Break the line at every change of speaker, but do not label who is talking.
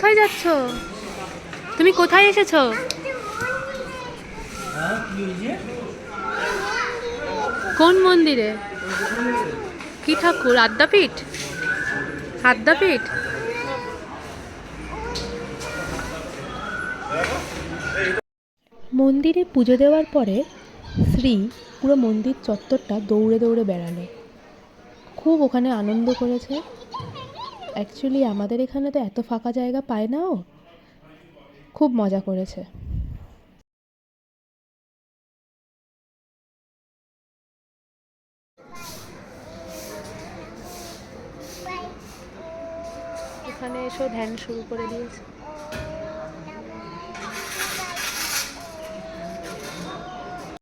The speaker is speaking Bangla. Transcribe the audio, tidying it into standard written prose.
কোথায় যাচ্ছ? তুমি কোথায় এসেছো? কোন মন্দিরে? কি ঠাকুর? আদ্যাপীঠ? আদ্যাপীঠ? মন্দিরে পুজো দেওয়ার পরে শ্রী পুরো মন্দির চত্বরটা দৌড়ে দৌড়ে বেড়ালো। খুব ওখানে আনন্দ করেছে। অ্যাকচুয়ালি আমাদের এখানে তো এত ফাঁকা জায়গা পায় না ও। খুব মজা করেছে। এখানে এসো ধ্যান শুরু করে দিয়েছে।